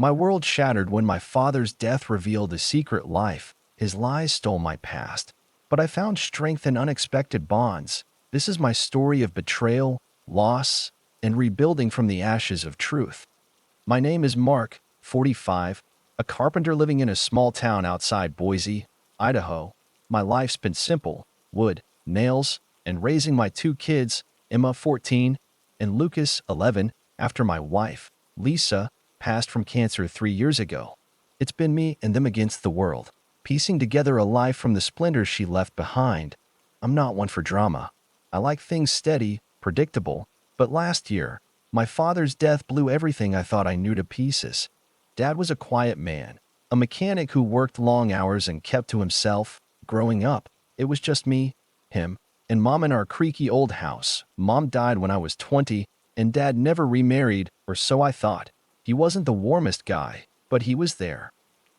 My world shattered when my father's death revealed a secret life. His lies stole my past. But I found strength in unexpected bonds. This is my story of betrayal, loss, and rebuilding from the ashes of truth. My name is Mark, 45, a carpenter living in a small town outside Boise, Idaho. My life's been simple: wood, nails, and raising my two kids, Emma, 14, and Lucas, 11, after my wife, Lisa, passed from cancer 3 years ago. It's been me and them against the world, piecing together a life from the splinters she left behind. I'm not one for drama. I like things steady, predictable, but last year, my father's death blew everything I thought I knew to pieces. Dad was a quiet man, a mechanic who worked long hours and kept to himself. Growing up, it was just me, him, and Mom in our creaky old house. Mom died when I was 20, and Dad never remarried, or so I thought. He wasn't the warmest guy, but he was there.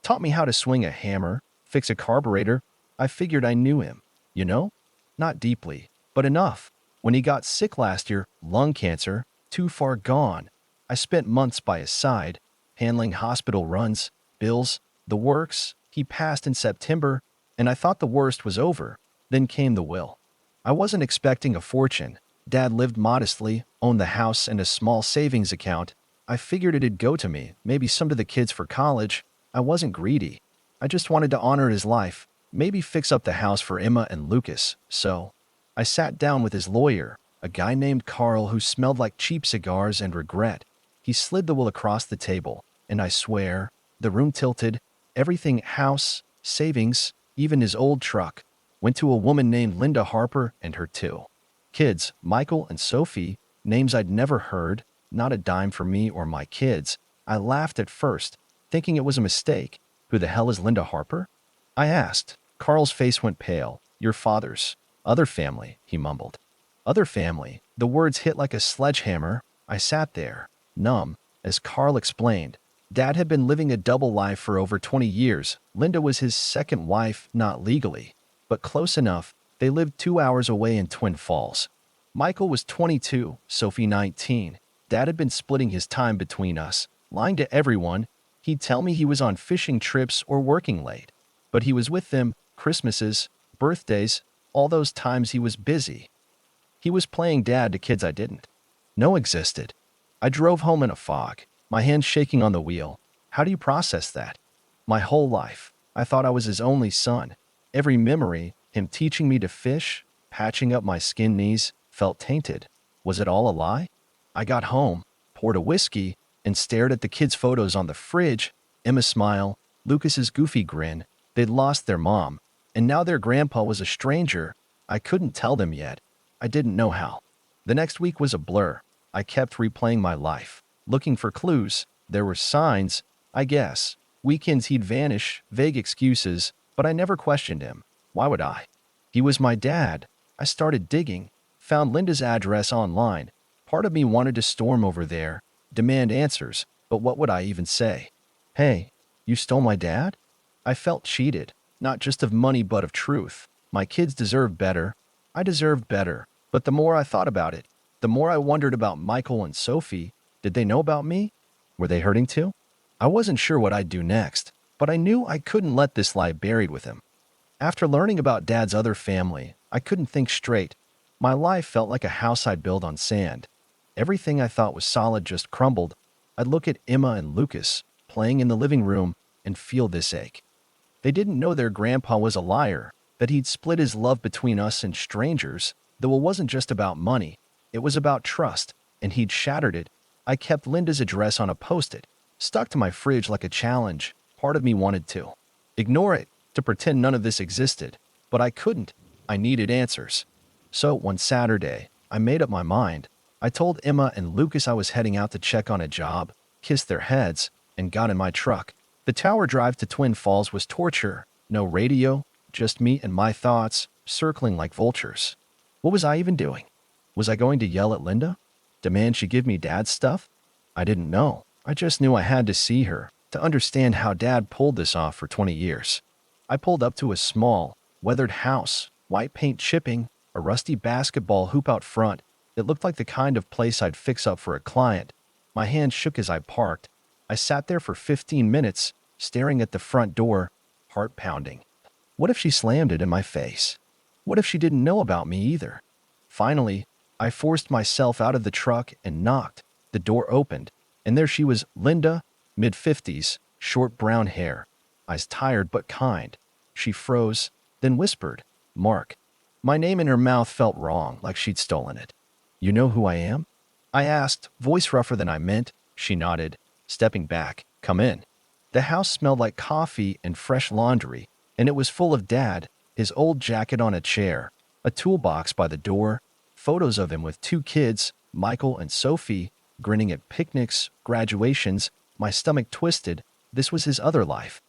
Taught me how to swing a hammer, fix a carburetor. I figured I knew him, you know? Not deeply, but enough. When he got sick last year, lung cancer, too far gone, I spent months by his side, handling hospital runs, bills, the works. He passed in September, and I thought the worst was over. Then came the will. I wasn't expecting a fortune. Dad lived modestly, owned the house and a small savings account. I figured it'd go to me, maybe some to the kids for college. I wasn't greedy. I just wanted to honor his life, maybe fix up the house for Emma and Lucas. So I sat down with his lawyer, a guy named Carl who smelled like cheap cigars and regret. He slid the will across the table, and I swear, the room tilted. Everything: house, savings, even his old truck, went to a woman named Linda Harper and her two kids, Michael and Sophie, names I'd never heard. Not a dime for me or my kids. I laughed at first, thinking it was a mistake. Who the hell is Linda Harper? I asked. Carl's face went pale. Your father's other family, he mumbled. Other family. The words hit like a sledgehammer. I sat there, numb, as Carl explained. Dad had been living a double life for over 20 years. Linda was his second wife, not legally, but close enough. They lived 2 hours away in Twin Falls. Michael was 22, Sophie 19. Dad had been splitting his time between us, lying to everyone. He'd tell me he was on fishing trips or working late, but he was with them Christmases, birthdays, all those times he was busy. He was playing dad to kids I didn't know existed. I drove home in a fog, my hands shaking on the wheel. How do you process that? My whole life, I thought I was his only son. Every memory, him teaching me to fish, patching up my skinned knees, felt tainted. Was it all a lie? I got home, poured a whiskey, and stared at the kids' photos on the fridge. Emma's smile, Lucas's goofy grin. They'd lost their mom, and now their grandpa was a stranger. I couldn't tell them yet. I didn't know how. The next week was a blur. I kept replaying my life, looking for clues. There were signs, I guess. Weekends he'd vanish, vague excuses, but I never questioned him. Why would I? He was my dad. I started digging, found Linda's address online. Part of me wanted to storm over there, demand answers, but what would I even say? Hey, you stole my dad? I felt cheated, not just of money but of truth. My kids deserved better. I deserved better. But the more I thought about it, the more I wondered about Michael and Sophie. Did they know about me? Were they hurting too? I wasn't sure what I'd do next, but I knew I couldn't let this lie buried with him. After learning about Dad's other family, I couldn't think straight. My life felt like a house I'd built on sand. Everything I thought was solid just crumbled. I'd look at Emma and Lucas, playing in the living room, and feel this ache. They didn't know their grandpa was a liar, that he'd split his love between us and strangers, though it wasn't just about money. It was about trust, and he'd shattered it. I kept Linda's address on a post-it, stuck to my fridge like a challenge. Part of me wanted to ignore it, to pretend none of this existed, but I couldn't. I needed answers. So one Saturday, I made up my mind. I told Emma and Lucas I was heading out to check on a job, kissed their heads, and got in my truck. The tower drive to Twin Falls was torture. No radio, just me and my thoughts, circling like vultures. What was I even doing? Was I going to yell at Linda? Demand she give me Dad's stuff? I didn't know. I just knew I had to see her, to understand how Dad pulled this off for 20 years. I pulled up to a small, weathered house, white paint chipping, a rusty basketball hoop out front. It looked like the kind of place I'd fix up for a client. My hand shook as I parked. I sat there for 15 minutes, staring at the front door, heart pounding. What if she slammed it in my face? What if she didn't know about me either? Finally, I forced myself out of the truck and knocked. The door opened, and there she was, Linda, mid-50s, short brown hair, eyes tired but kind. She froze, then whispered, "Mark." My name in her mouth felt wrong, like she'd stolen it. "You know who I am?" I asked, voice rougher than I meant. She nodded, stepping back. "Come in." The house smelled like coffee and fresh laundry, and it was full of Dad, his old jacket on a chair, a toolbox by the door, photos of him with two kids, Michael and Sophie, grinning at picnics, graduations. My stomach twisted. This was his other life,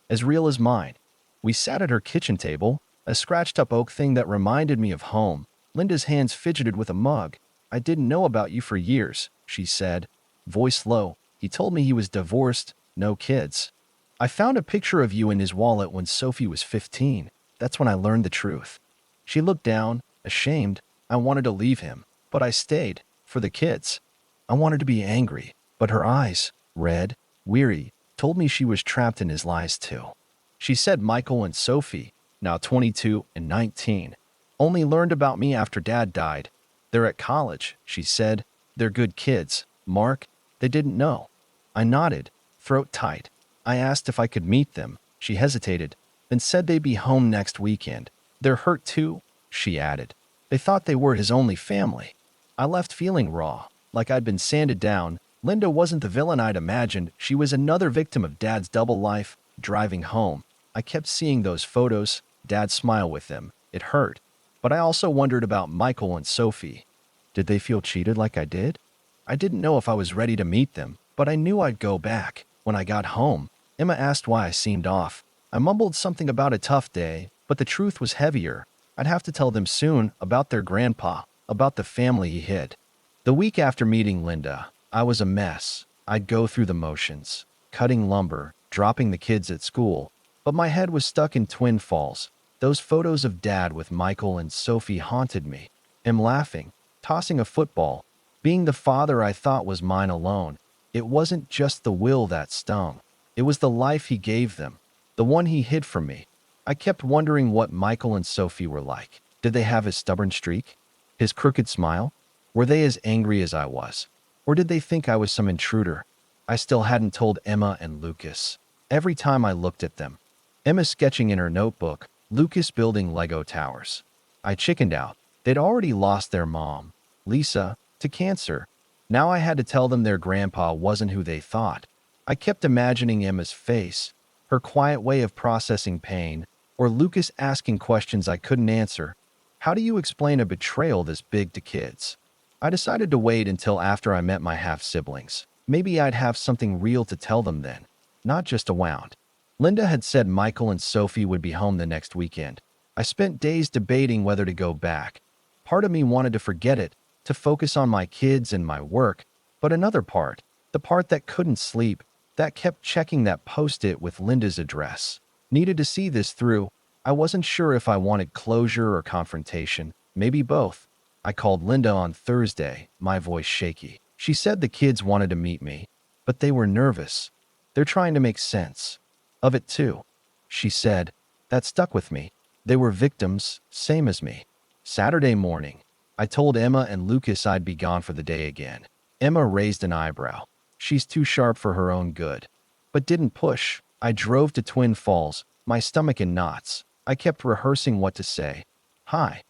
as real as mine. We sat at her kitchen table, a scratched-up oak thing that reminded me of home. Linda's hands fidgeted with a mug. "I didn't know about you for years," she said, voice low. "He told me he was divorced, no kids. I found a picture of you in his wallet when Sophie was 15. That's when I learned the truth." She looked down, ashamed. I wanted to leave him, but I stayed, for the kids. I wanted to be angry, but her eyes, red, weary, told me she was trapped in his lies too. She said Michael and Sophie, now 22 and 19, only learned about me after Dad died. "They're at college," she said. "They're good kids. Mark, they didn't know." I nodded, throat tight. I asked if I could meet them. She hesitated, then said they'd be home next weekend. "They're hurt too," she added. "They thought they were his only family." I left feeling raw, like I'd been sanded down. Linda wasn't the villain I'd imagined. She was another victim of Dad's double life. Driving home, I kept seeing those photos, Dad's smile with them. It hurt. But I also wondered about Michael and Sophie. Did they feel cheated like I did? I didn't know if I was ready to meet them, but I knew I'd go back. When I got home, Emma asked why I seemed off. I mumbled something about a tough day, but the truth was heavier. I'd have to tell them soon about their grandpa, about the family he hid. The week after meeting Linda, I was a mess. I'd go through the motions, cutting lumber, dropping the kids at school, but my head was stuck in Twin Falls. Those photos of Dad with Michael and Sophie haunted me. Him laughing, tossing a football, being the father I thought was mine alone. It wasn't just the will that stung. It was the life he gave them, the one he hid from me. I kept wondering what Michael and Sophie were like. Did they have his stubborn streak? His crooked smile? Were they as angry as I was? Or did they think I was some intruder? I still hadn't told Emma and Lucas. Every time I looked at them, Emma sketching in her notebook, Lucas building Lego towers. I chickened out. They'd already lost their mom, Lisa, to cancer. Now I had to tell them their grandpa wasn't who they thought. I kept imagining Emma's face, her quiet way of processing pain, or Lucas asking questions I couldn't answer. How do you explain a betrayal this big to kids? I decided to wait until after I met my half-siblings. Maybe I'd have something real to tell them then, not just a wound. Linda had said Michael and Sophie would be home the next weekend. I spent days debating whether to go back. Part of me wanted to forget it, to focus on my kids and my work, but another part, the part that couldn't sleep, that kept checking that post-it with Linda's address, needed to see this through. I wasn't sure if I wanted closure or confrontation, maybe both. I called Linda on Thursday, my voice shaky. She said the kids wanted to meet me, but they were nervous. They're trying to make sense of it too, she said. That stuck with me. They were victims, same as me. Saturday morning, I told Emma and Lucas I'd be gone for the day again. Emma raised an eyebrow. She's too sharp for her own good. But didn't push. I drove to Twin Falls, my stomach in knots. I kept rehearsing what to say. "Hi,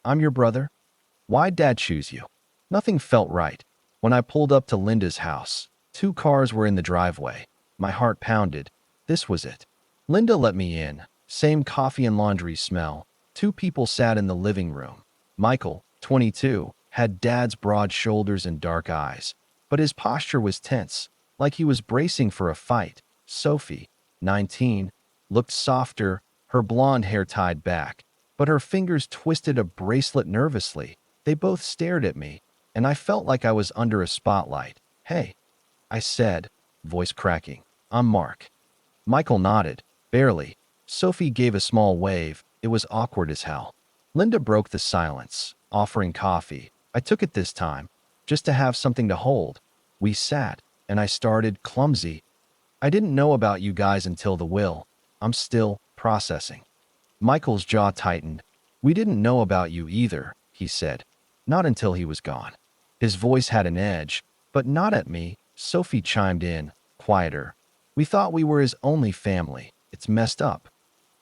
I'm your brother. Why'd Dad choose you?" Nothing felt right. When I pulled up to Linda's house, 2 cars were in the driveway. My heart pounded. This was it. Linda let me in. Same coffee and laundry smell. 2 people sat in the living room. Michael, 22, had Dad's broad shoulders and dark eyes, but his posture was tense, like he was bracing for a fight. Sophie, 19, looked softer, her blonde hair tied back, but her fingers twisted a bracelet nervously. They both stared at me, and I felt like I was under a spotlight. "Hey," I said, voice cracking. "I'm Mark." Michael nodded, barely. Sophie gave a small wave. It was awkward as hell. Linda broke the silence, offering coffee. I took it this time, just to have something to hold. We sat, and I started, clumsy, I didn't know about you guys until the will. I'm still processing. Michael's jaw tightened. We didn't know about you either, he said. Not until he was gone. His voice had an edge, but not at me. Sophie chimed in, quieter. We thought we were his only family. It's messed up.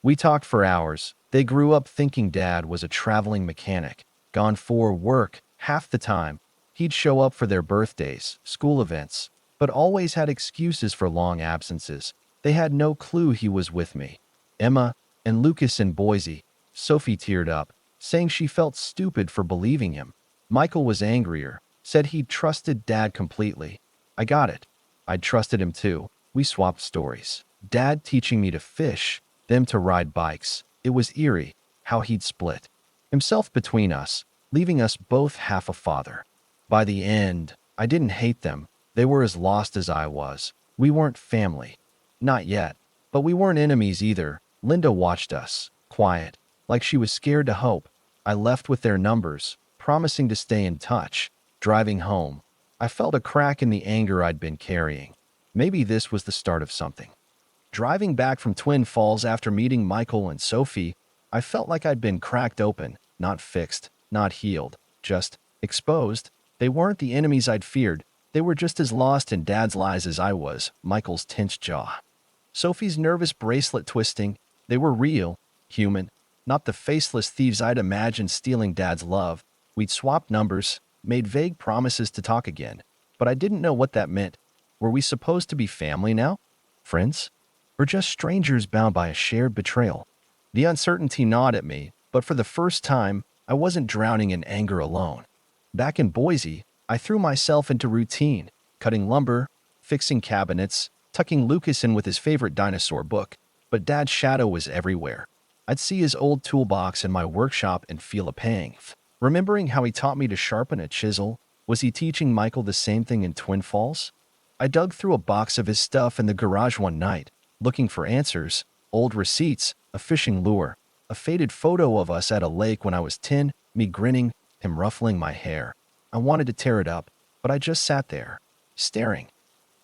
We talked for hours. They grew up thinking Dad was a traveling mechanic, gone for work half the time. He'd show up for their birthdays, school events, but always had excuses for long absences. They had no clue he was with me. Emma and Lucas in Boise. Sophie teared up, saying she felt stupid for believing him. Michael was angrier, said he'd trusted Dad completely. I got it. I'd trusted him too. We swapped stories. Dad teaching me to fish, them to ride bikes. It was eerie how he'd split himself between us, leaving us both half a father. By the end, I didn't hate them. They were as lost as I was. We weren't family. Not yet. But we weren't enemies either. Linda watched us, quiet, like she was scared to hope. I left with their numbers, promising to stay in touch. Driving home, I felt a crack in the anger I'd been carrying. Maybe this was the start of something. Driving back from Twin Falls after meeting Michael and Sophie, I felt like I'd been cracked open, not fixed, not healed, just exposed. They weren't the enemies I'd feared. They were just as lost in Dad's lies as I was. Michael's tense jaw, Sophie's nervous bracelet twisting. They were real, human, not the faceless thieves I'd imagined stealing Dad's love. We'd swapped numbers, made vague promises to talk again, but I didn't know what that meant. Were we supposed to be family now? Friends? Or just strangers bound by a shared betrayal? The uncertainty gnawed at me, but for the first time, I wasn't drowning in anger alone. Back in Boise, I threw myself into routine, cutting lumber, fixing cabinets, tucking Lucas in with his favorite dinosaur book, but Dad's shadow was everywhere. I'd see his old toolbox in my workshop and feel a pang. Remembering how he taught me to sharpen a chisel, was he teaching Michael the same thing in Twin Falls? I dug through a box of his stuff in the garage one night, looking for answers, old receipts, a fishing lure, a faded photo of us at a lake when I was 10, me grinning, him ruffling my hair. I wanted to tear it up, but I just sat there, staring,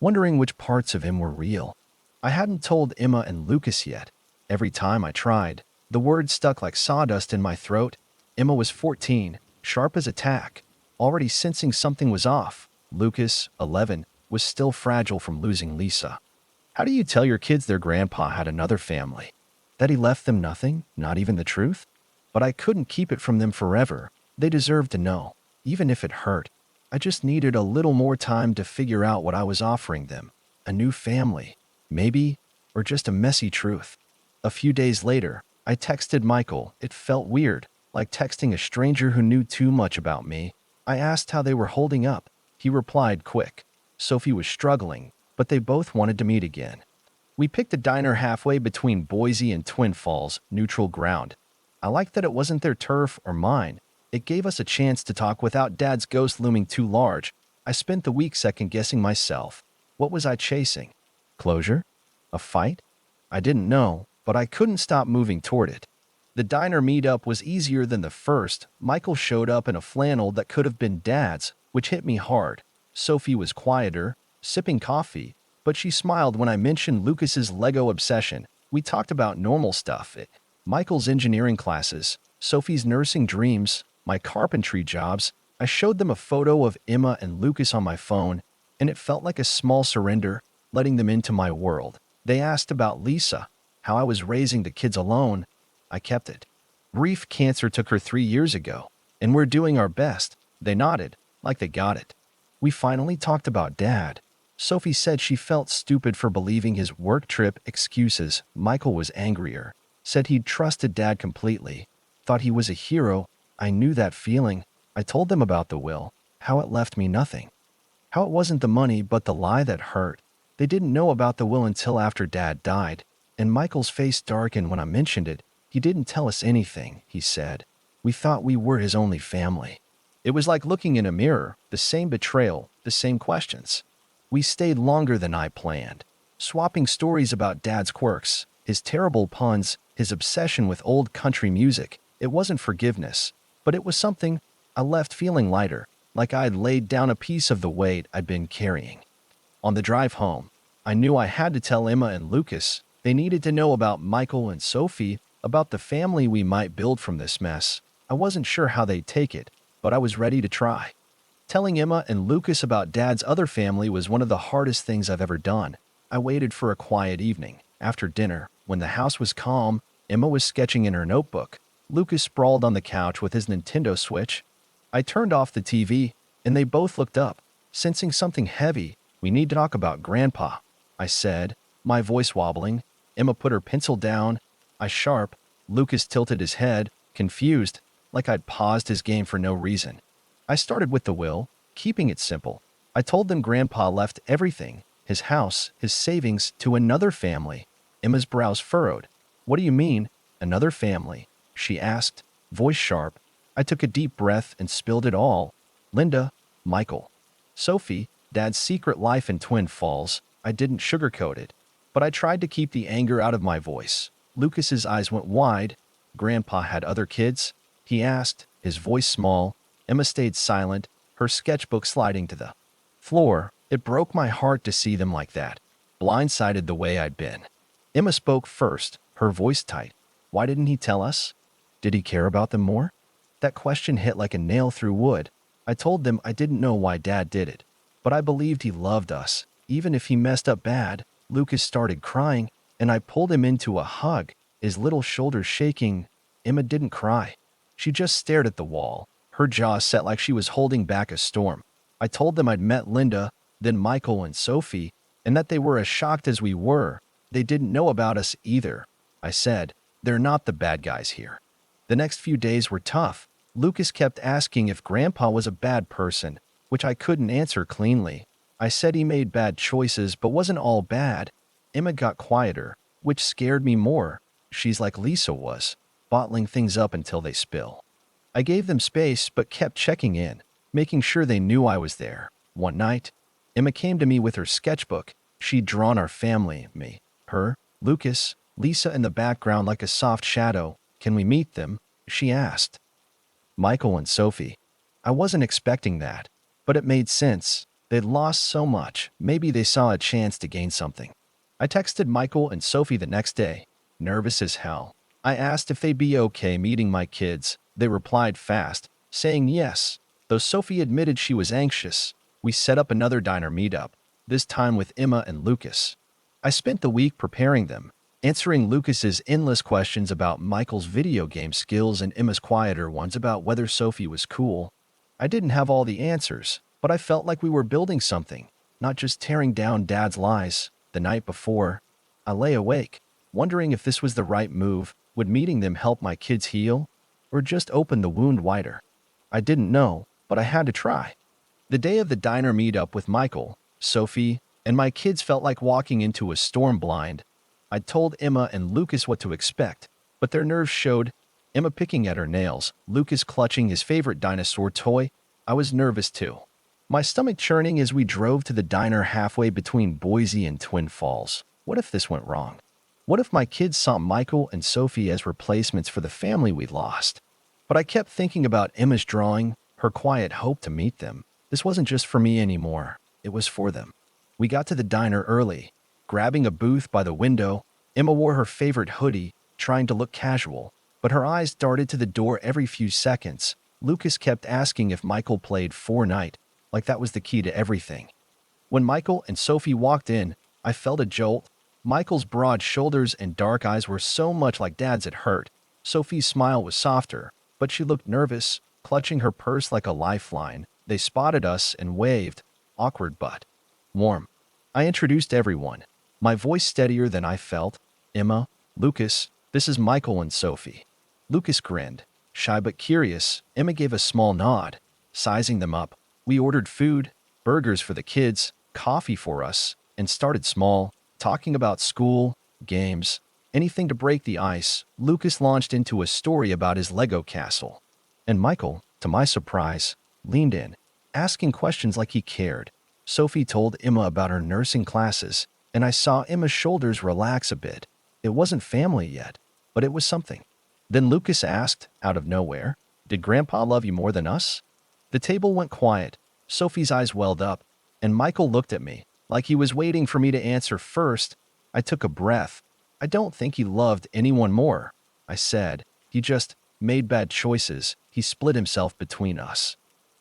wondering which parts of him were real. I hadn't told Emma and Lucas yet. Every time I tried, the words stuck like sawdust in my throat. Emma was 14, sharp as a tack, already sensing something was off. Lucas, 11, was still fragile from losing Lisa. How do you tell your kids their grandpa had another family? That he left them nothing, not even the truth? But I couldn't keep it from them forever. They deserved to know, even if it hurt. I just needed a little more time to figure out what I was offering them. A new family, maybe, or just a messy truth. A few days later, I texted Michael. It felt weird, like texting a stranger who knew too much about me. I asked how they were holding up. He replied quick. Sophie was struggling, but they both wanted to meet again. We picked a diner halfway between Boise and Twin Falls, neutral ground. I liked that it wasn't their turf or mine. It gave us a chance to talk without Dad's ghost looming too large. I spent the week second-guessing myself. What was I chasing? Closure? A fight? I didn't know, but I couldn't stop moving toward it. The diner meetup was easier than the first. Michael showed up in a flannel that could have been Dad's, which hit me hard. Sophie was quieter, sipping coffee, but she smiled when I mentioned Lucas's Lego obsession. We talked about normal stuff. Michael's engineering classes, Sophie's nursing dreams, my carpentry jobs. I showed them a photo of Emma and Lucas on my phone, and it felt like a small surrender, letting them into my world. They asked about Lisa, how I was raising the kids alone. I kept it. Brief cancer took her 3 years ago, and we're doing our best. They nodded, like they got it. We finally talked about Dad. Sophie said she felt stupid for believing his work trip excuses. Michael was angrier, said he'd trusted Dad completely, thought he was a hero. I knew that feeling. I told them about the will, how it left me nothing. How it wasn't the money but the lie that hurt. They didn't know about the will until after Dad died, and Michael's face darkened when I mentioned it. He didn't tell us anything, he said. We thought we were his only family. It was like looking in a mirror, the same betrayal, the same questions. We stayed longer than I planned, swapping stories about Dad's quirks, his terrible puns, his obsession with old country music. It wasn't forgiveness, but it was something. I left feeling lighter, like I'd laid down a piece of the weight I'd been carrying. On the drive home, I knew I had to tell Emma and Lucas. They needed to know about Michael and Sophie, about the family we might build from this mess. I wasn't sure how they'd take it, but I was ready to try. Telling Emma and Lucas about Dad's other family was one of the hardest things I've ever done. I waited for a quiet evening. After dinner, when the house was calm, Emma was sketching in her notebook. Lucas sprawled on the couch with his Nintendo Switch. I turned off the TV, and they both looked up, sensing something heavy. "We need to talk about Grandpa," I said, my voice wobbling. Emma put her pencil down. I sharp. Lucas tilted his head, confused, like I'd paused his game for no reason. I started with the will, keeping it simple. I told them Grandpa left everything, his house, his savings, to another family. Emma's brows furrowed. "What do you mean, another family?" she asked, voice sharp. I took a deep breath and spilled it all. Linda, Michael, Sophie, Dad's secret life in Twin Falls. I didn't sugarcoat it, but I tried to keep the anger out of my voice. Lucas's eyes went wide. "Grandpa had other kids?" he asked, his voice small. Emma stayed silent, her sketchbook sliding to the floor. It broke my heart to see them like that, blindsided the way I'd been. Emma spoke first, her voice tight. "Why didn't he tell us? Did he care about them more?" That question hit like a nail through wood. I told them I didn't know why Dad did it, but I believed he loved us, even if he messed up bad. Lucas started crying, and I pulled him into a hug, his little shoulders shaking. Emma didn't cry. She just stared at the wall, her jaw set like she was holding back a storm. I told them I'd met Linda, then Michael and Sophie, and that they were as shocked as we were. They didn't know about us either. I said, "They're not the bad guys here." The next few days were tough. Lucas kept asking if Grandpa was a bad person, which I couldn't answer cleanly. I said he made bad choices but wasn't all bad. Emma got quieter, which scared me more. She's like Lisa was, bottling things up until they spill. I gave them space but kept checking in, making sure they knew I was there. One night, Emma came to me with her sketchbook. She'd drawn our family, me, her, Lucas, Lisa in the background like a soft shadow. "Can we meet them?" she asked. Michael and Sophie. I wasn't expecting that, but it made sense. They'd lost so much. Maybe they saw a chance to gain something. I texted Michael and Sophie the next day, nervous as hell. I asked if they'd be okay meeting my kids. They replied fast, saying yes, though Sophie admitted she was anxious. We set up another diner meetup, this time with Emma and Lucas. I spent the week preparing them, answering Lucas's endless questions about Michael's video game skills and Emma's quieter ones about whether Sophie was cool. I didn't have all the answers, but I felt like we were building something, not just tearing down Dad's lies. The night before, I lay awake, wondering if this was the right move. Would meeting them help my kids heal, or just open the wound wider? I didn't know, but I had to try. The day of the diner meetup with Michael, Sophie, and my kids felt like walking into a storm blind. I told Emma and Lucas what to expect, but their nerves showed. Emma picking at her nails, Lucas clutching his favorite dinosaur toy. I was nervous too, my stomach churning as we drove to the diner halfway between Boise and Twin Falls. What if this went wrong? What if my kids saw Michael and Sophie as replacements for the family we lost? But I kept thinking about Emma's drawing, her quiet hope to meet them. This wasn't just for me anymore. It was for them. We got to the diner early. Grabbing a booth by the window, Emma wore her favorite hoodie, trying to look casual, but her eyes darted to the door every few seconds. Lucas kept asking if Michael played Fortnite, like that was the key to everything. When Michael and Sophie walked in, I felt a jolt. Michael's broad shoulders and dark eyes were so much like Dad's it hurt. Sophie's smile was softer, but she looked nervous, clutching her purse like a lifeline. They spotted us and waved, awkward but warm. I introduced everyone, my voice steadier than I felt. "Emma, Lucas, this is Michael and Sophie." Lucas grinned, shy but curious. Emma gave a small nod, sizing them up. We ordered food, burgers for the kids, coffee for us, and started small, talking about school, games, anything to break the ice. Lucas launched into a story about his Lego castle, and Michael, to my surprise, leaned in, asking questions like he cared. Sophie told Emma about her nursing classes, and I saw Emma's shoulders relax a bit. It wasn't family yet, but it was something. Then Lucas asked, out of nowhere, "Did Grandpa love you more than us?" The table went quiet. Sophie's eyes welled up, and Michael looked at me, like he was waiting for me to answer first. I took a breath. I don't think he loved anyone more, I said. He just made bad choices. He split himself between us.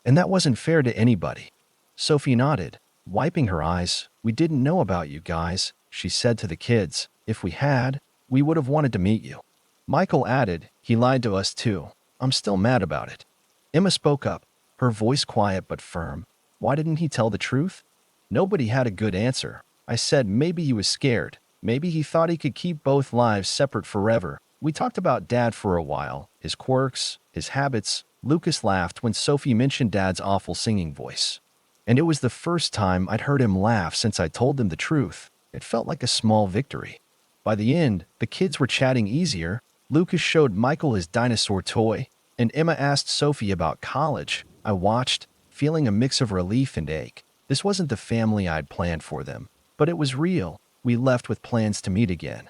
And that wasn't fair to anybody. Sophie nodded, wiping her eyes. We didn't know about you guys, she said to the kids. If we had, we would have wanted to meet you. Michael added, he lied to us too. I'm still mad about it. Emma spoke up, her voice quiet but firm. Why didn't he tell the truth? Nobody had a good answer. I said maybe he was scared. Maybe he thought he could keep both lives separate forever. We talked about Dad for a while, his quirks, his habits. Lucas laughed when Sophie mentioned Dad's awful singing voice. And it was the first time I'd heard him laugh since I told him the truth. It felt like a small victory. By the end, the kids were chatting easier. Lucas showed Michael his dinosaur toy, and Emma asked Sophie about college. I watched, feeling a mix of relief and ache. This wasn't the family I'd planned for them, but it was real. We left with plans to meet again.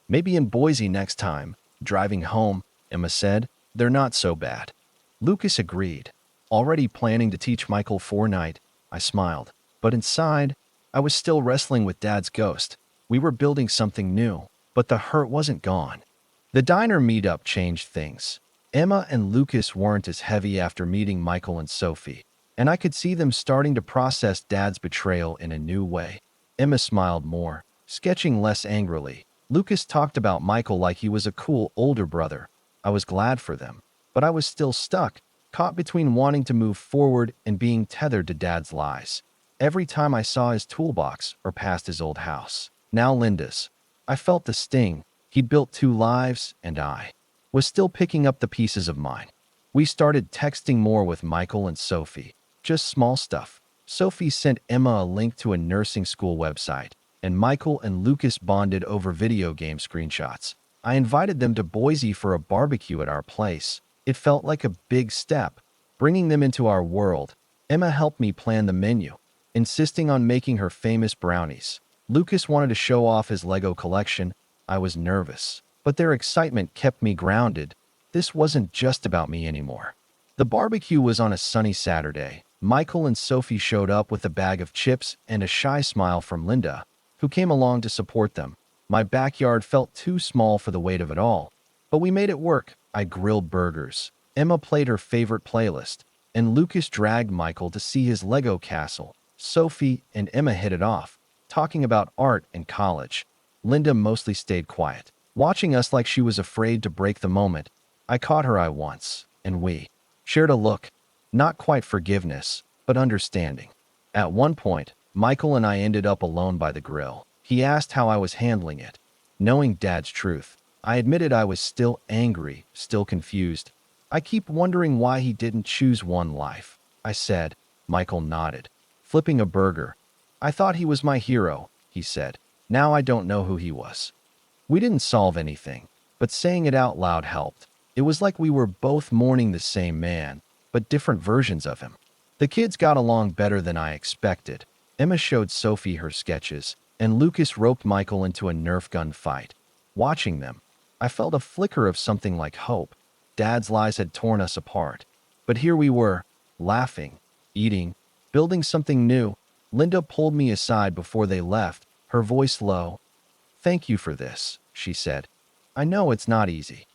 Maybe in Boise next time. Driving home, Emma said, they're not so bad. Lucas agreed. Already planning to teach Michael Fortnite, I smiled. But inside, I was still wrestling with Dad's ghost. We were building something new, but the hurt wasn't gone. The diner meetup changed things. Emma and Lucas weren't as heavy after meeting Michael and Sophie, and I could see them starting to process Dad's betrayal in a new way. Emma smiled more, sketching less angrily. Lucas talked about Michael like he was a cool older brother. I was glad for them, but I was still stuck, caught between wanting to move forward and being tethered to Dad's lies. Every time I saw his toolbox or passed his old house, now Linda's, I felt the sting. He'd built 2 lives, and I was still picking up the pieces of mine. We started texting more with Michael and Sophie, just small stuff. Sophie sent Emma a link to a nursing school website, and Michael and Lucas bonded over video game screenshots. I invited them to Boise for a barbecue at our place. It felt like a big step, bringing them into our world. Emma helped me plan the menu, insisting on making her famous brownies. Lucas wanted to show off his Lego collection. I was nervous, but their excitement kept me grounded. This wasn't just about me anymore. The barbecue was on a sunny Saturday. Michael and Sophie showed up with a bag of chips and a shy smile from Linda, who came along to support them. My backyard felt too small for the weight of it all, but we made it work. I grilled burgers. Emma played her favorite playlist, and Lucas dragged Michael to see his Lego castle. Sophie and Emma hit it off, talking about art and college. Linda mostly stayed quiet, watching us like she was afraid to break the moment. I caught her eye once, and we shared a look. Not quite forgiveness, but understanding. At one point, Michael and I ended up alone by the grill. He asked how I was handling it. Knowing Dad's truth, I admitted I was still angry, still confused. I keep wondering why he didn't choose one life, I said. Michael nodded, flipping a burger. I thought he was my hero, he said. Now I don't know who he was. We didn't solve anything, but saying it out loud helped. It was like we were both mourning the same man, but different versions of him. The kids got along better than I expected. Emma showed Sophie her sketches, and Lucas roped Michael into a Nerf gun fight. Watching them, I felt a flicker of something like hope. Dad's lies had torn us apart, but here we were, laughing, eating, building something new. Linda pulled me aside before they left, her voice low. Thank you for this, she said. I know it's not easy.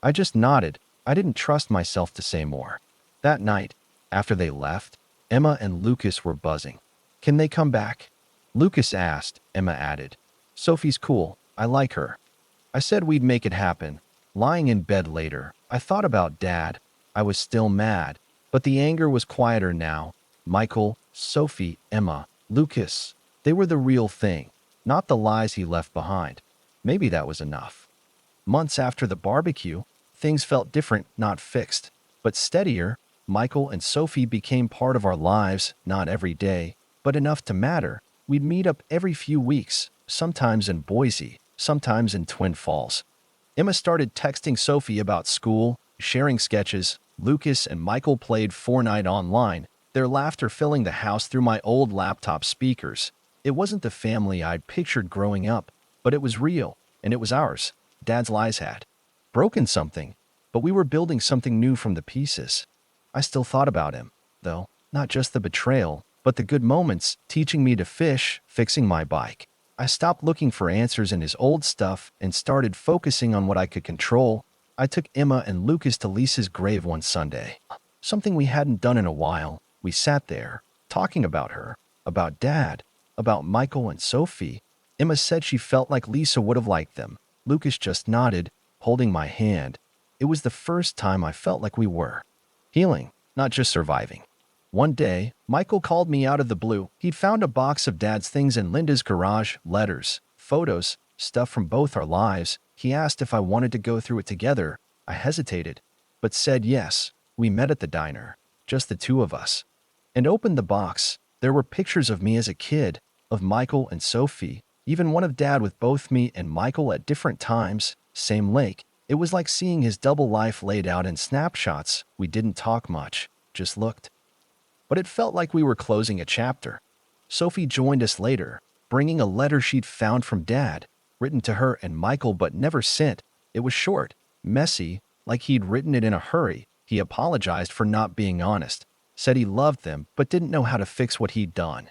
I just nodded. I didn't trust myself to say more. That night, after they left, Emma and Lucas were buzzing. Can they come back? Lucas asked. Emma added. Sophie's cool. I like her. I said we'd make it happen. Lying in bed later, I thought about Dad. I was still mad, but the anger was quieter now. Michael, Sophie, Emma, Lucas, they were the real thing, not the lies he left behind. Maybe that was enough. Months after the barbecue, things felt different, not fixed, but steadier. Michael and Sophie became part of our lives, not every day, but enough to matter. We'd meet up every few weeks, sometimes in Boise, sometimes in Twin Falls. Emma started texting Sophie about school, sharing sketches. Lucas and Michael played Fortnite online, their laughter filling the house through my old laptop speakers. It wasn't the family I'd pictured growing up, but it was real, and it was ours. Dad's lies had broken something, but we were building something new from the pieces. I still thought about him, though, not just the betrayal, but the good moments, teaching me to fish, fixing my bike. I stopped looking for answers in his old stuff and started focusing on what I could control. I took Emma and Lucas to Lisa's grave one Sunday. Something we hadn't done in a while. We sat there, talking about her, about Dad, about Michael and Sophie. Emma said she felt like Lisa would have liked them. Lucas just nodded, holding my hand. It was the first time I felt like we were healing, not just surviving. One day, Michael called me out of the blue. He'd found a box of Dad's things in Linda's garage, letters, photos, stuff from both our lives. He asked if I wanted to go through it together. I hesitated, but said yes. We met at the diner, just the two of us, and opened the box. There were pictures of me as a kid, of Michael and Sophie, even one of Dad with both me and Michael at different times, same lake. It was like seeing his double life laid out in snapshots. We didn't talk much, just looked. But it felt like we were closing a chapter. Sophie joined us later, bringing a letter she'd found from Dad, written to her and Michael but never sent. It was short, messy, like he'd written it in a hurry. He apologized for not being honest, said he loved them but didn't know how to fix what he'd done.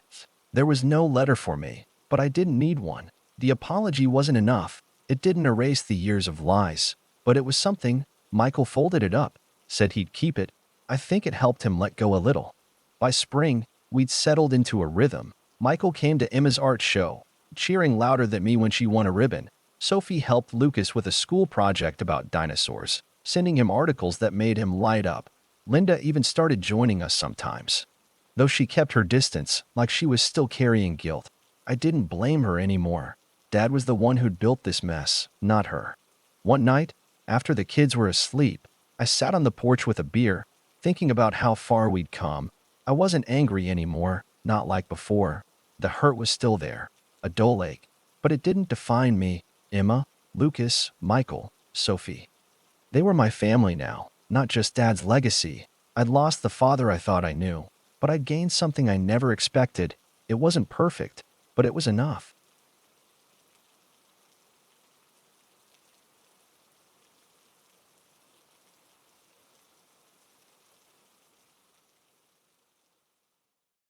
There was no letter for me, but I didn't need one. The apology wasn't enough. It didn't erase the years of lies, but it was something. Michael folded it up, said he'd keep it. I think it helped him let go a little. By spring, we'd settled into a rhythm. Michael came to Emma's art show, cheering louder than me when she won a ribbon. Sophie helped Lucas with a school project about dinosaurs, sending him articles that made him light up. Linda even started joining us sometimes, though she kept her distance, like she was still carrying guilt. I didn't blame her anymore. Dad was the one who'd built this mess, not her. One night, after the kids were asleep, I sat on the porch with a beer, thinking about how far we'd come. I wasn't angry anymore, not like before. The hurt was still there, a dull ache, but it didn't define me. Emma, Lucas, Michael, Sophie. They were my family now, not just Dad's legacy. I'd lost the father I thought I knew, but I'd gained something I never expected. It wasn't perfect, but it was enough.